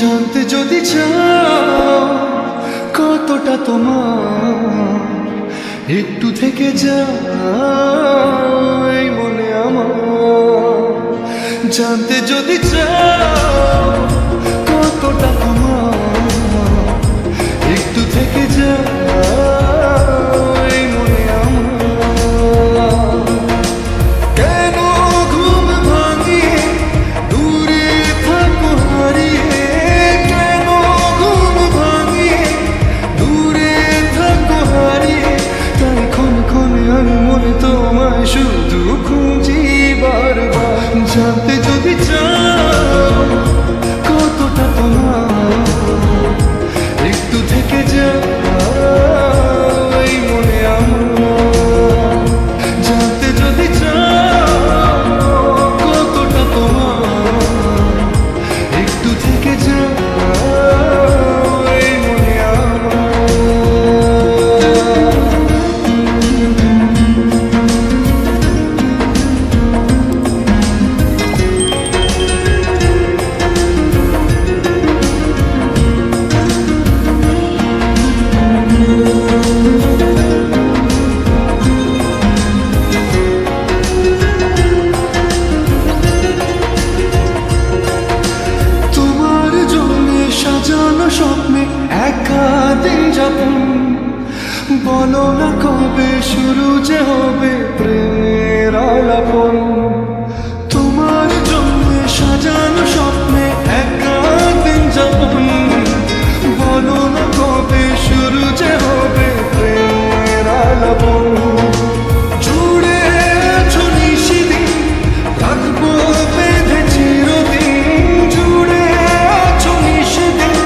জানতে যদি চাও কতটা তোমার, একটু থেকে যাও এই মনে আমার। জানতে যদি চাও কতটা তোমার, একটু থেকে যাও এই মনে আমার। কেন ঘুম ভাঙিয়ে দূরে থাকো হারিয়ে, কেন ঘুম ভাঙিয়ে দূরে থাকো হারিয়ে, তাই ক্ষণে ক্ষণে আমি মনে তোমায় শুধু খুঁজি বারবার। জানতে যদি চাও কতটা তোমার, একটু থেকে যাও এই মনে আমার। জানতে যদি চাও কতটা তোমার, একটু থেকে যাও এই মনে আমার। সাজানো স্বপ্নে একা দিন যাপন, বলো না কবে শুরু যে হবে প্রেমের আলাপন। তোমার জন্য সাজানো স্বপ্নে একা দিন যাপন, বলো না কবে শুরু যে হবে প্রেমের আলাপন। জুড়ে আছো নিশিদিন, রাখবো বেঁধে চিরদিন। জুড়ে আছো নিশিদিন,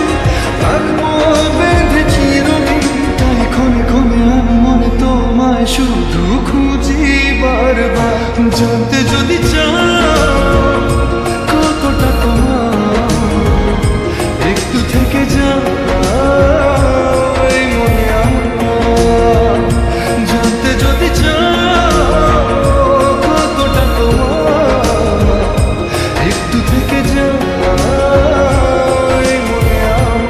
রাখবো বেঁধে চিরদিন। তাই ক্ষণে ক্ষণে আমি মনে তোমায় শুধু খুঁজি বারবার। জানতে যদি চাও কতটা তোমার, একটু থেকে যাও এই মনে আমার। জানতে যদি চাও কতটা তোমার, একটু থেকে যাও এই মনে আমার।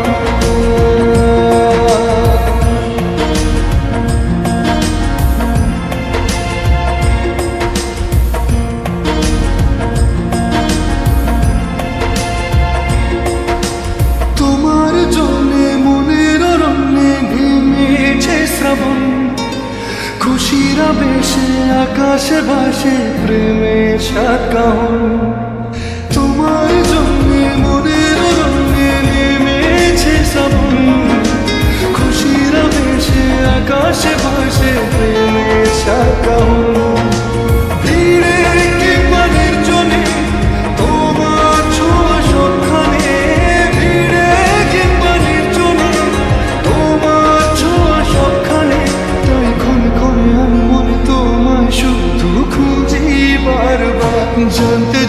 তোমার জন্যে মনের অরণ্যে নেমেছে শ্রাবণ, খুশিরা বেশে আকাশে ভাসে প্রেমের সাতকাহন। তোমার জন্যে মনের অরণ্যে নেমেছে শ্রাবণ, খুশিরা বেশে আকাশে ভাসে প্রেমের সাতকাহন। ভিড়ে কিংবা নির্জনে তোমার ছোঁয়া সবখানে, ভিড়ে কিংবা নির্জনে তোমার ছোঁয়া সবখানে। তাই ক্ষণে ক্ষণে আমি মনে তোমায় শুধু খুঁজি বারবার। জানতে